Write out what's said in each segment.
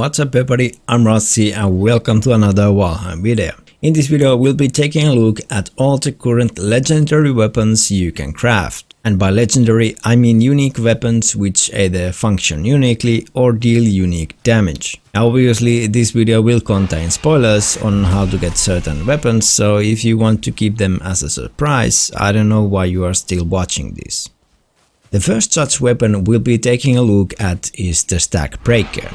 What's up everybody, I'm Rossi and welcome to another Valheim video. In this video we'll be taking a look at all the current legendary weapons you can craft. And by legendary I mean unique weapons which either function uniquely or deal unique damage. Obviously this video will contain spoilers on how to get certain weapons, so if you want to keep them as a surprise, I don't know why you are still watching this. The first such weapon we'll be taking a look at is the Stackbreaker.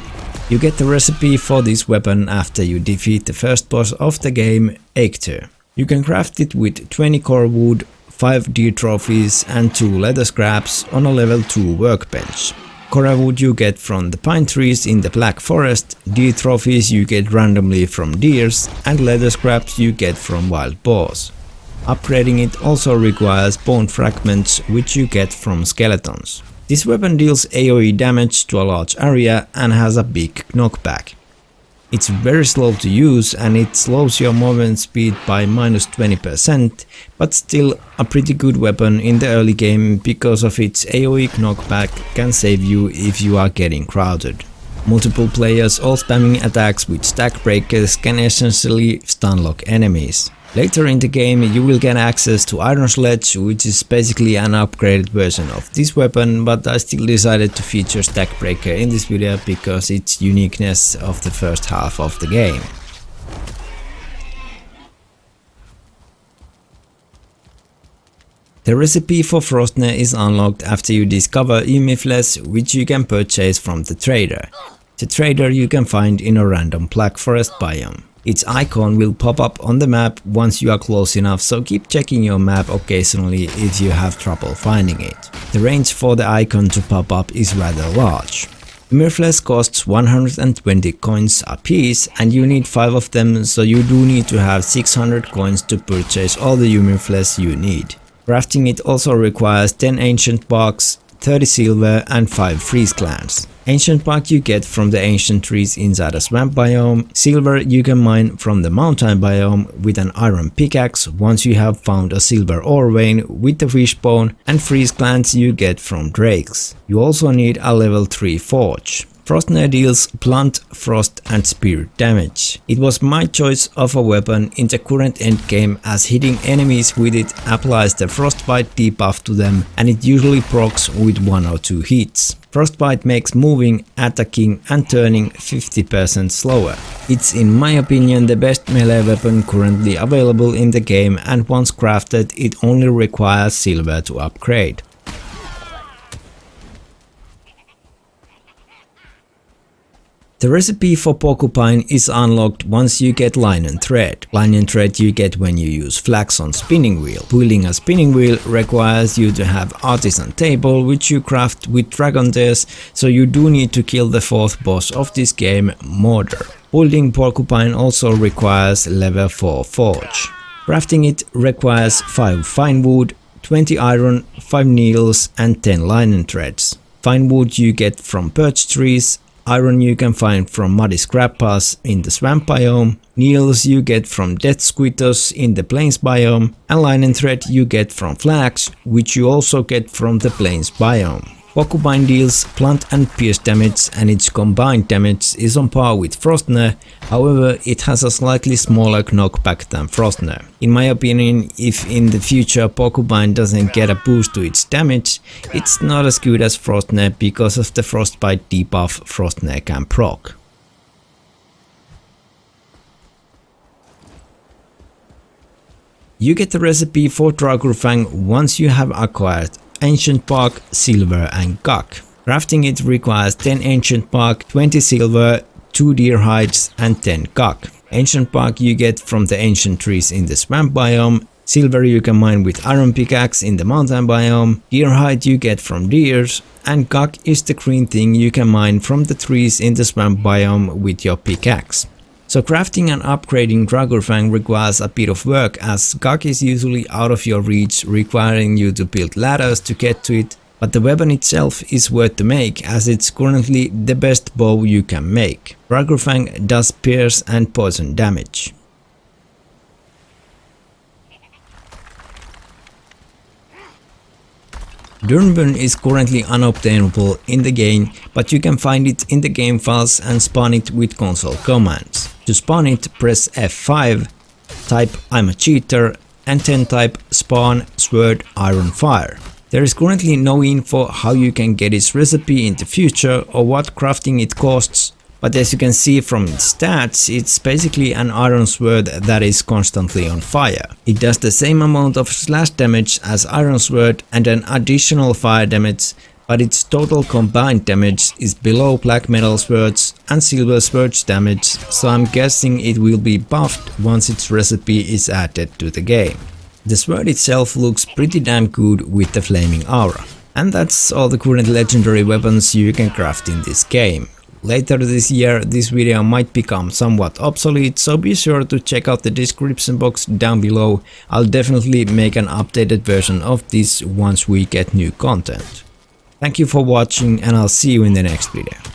You get the recipe for this weapon after you defeat the first boss of the game, Ampyx. You can craft it with 20 core wood, 5 D trophies and 2 leather scraps on a level 2 workbench. Core wood you get from the pine trees in the Black Forest, D trophies you get randomly from deers and leather scraps you get from wild boars. Upgrading it also requires bone fragments which you get from skeletons. This weapon deals AoE damage to a large area and has a big knockback. It's very slow to use and it slows your movement speed by -20%, but still a pretty good weapon in the early game because of its AoE knockback can save you if you are getting crowded. Multiple players all spamming attacks with stagbreakers can essentially stunlock enemies. Later in the game you will get access to Iron Sledge, which is basically an upgraded version of this weapon, but I still decided to feature Stackbreaker in this video because its uniqueness of the first half of the game. The recipe for Frostner is unlocked after you discover flesh, which you can purchase from the trader. The trader you can find in a random Black Forest biome. Its icon will pop up on the map once you are close enough, so keep checking your map occasionally if you have trouble finding it. The range for the icon to pop up is rather large. Flesh costs 120 coins a piece and you need 5 of them, so you do need to have 600 coins to purchase all the flesh you need. Crafting it also requires 10 ancient barks, 30 silver and 5 freeze glands. Ancient bark you get from the ancient trees inside a swamp biome. Silver you can mine from the mountain biome with an iron pickaxe once you have found a silver ore vein with the fishbone, and freeze glands you get from drakes. You also need a level 3 forge. Frostner deals blunt, frost and spirit damage. It was my choice of a weapon in the current endgame as hitting enemies with it applies the frostbite debuff to them and it usually procs with 1 or 2 hits. Frostbite makes moving, attacking and turning 50% slower. It's in my opinion the best melee weapon currently available in the game, and once crafted it only requires silver to upgrade. The recipe for Porcupine is unlocked once you get linen thread. Linen thread you get when you use flax on spinning wheel. Building a spinning wheel requires you to have artisan table, which you craft with dragon tears, so you do need to kill the 4th boss of this game, Mortar. Building Porcupine also requires level 4 forge. Crafting it requires 5 fine wood, 20 iron, 5 needles and 10 linen threads. Fine wood you get from birch trees. Iron you can find from muddy scrap paths in the swamp biome, needles you get from death squitters in the plains biome, and linen thread you get from flax, which you also get from the plains biome. Porcupine deals blunt and pierce damage and its combined damage is on par with Frostner, however it has a slightly smaller knockback than Frostner. In my opinion, if in the future Porcupine doesn't get a boost to its damage, it's not as good as Frostner because of the frostbite debuff Frostner can proc. You get the recipe for draugr Fang once you have acquired ancient bark, silver and guk. Crafting it requires 10 ancient bark, 20 silver, 2 deer hides and 10 guk. Ancient bark you get from the ancient trees in the swamp biome. Silver you can mine with iron pickaxe in the mountain biome. Deer hide you get from deers, and guk is the green thing you can mine from the trees in the swamp biome with your pickaxe. So crafting and upgrading draugr Fang requires a bit of work, as guk is usually out of your reach, requiring you to build ladders to get to it, but the weapon itself is worth to make as it's currently the best bow you can make. Draugr Fang does pierce and poison damage. Durnburn is currently unobtainable in the game, but you can find it in the game files and spawn it with console commands. To spawn it, press F5, type I'm a cheater, and then type spawn sword iron fire. There is currently no info how you can get its recipe in the future or what crafting it costs, but as you can see from its stats, it's basically an iron sword that is constantly on fire. It does the same amount of slash damage as iron sword and an additional fire damage, but its total combined damage is below black metal swords and silver swords damage, so I'm guessing it will be buffed once its recipe is added to the game. The sword itself looks pretty damn good with the flaming aura. And that's all the current legendary weapons you can craft in this game. Later this year this video might become somewhat obsolete, so be sure to check out the description box down below. I'll definitely make an updated version of this once we get new content. Thank you for watching and I'll see you in the next video.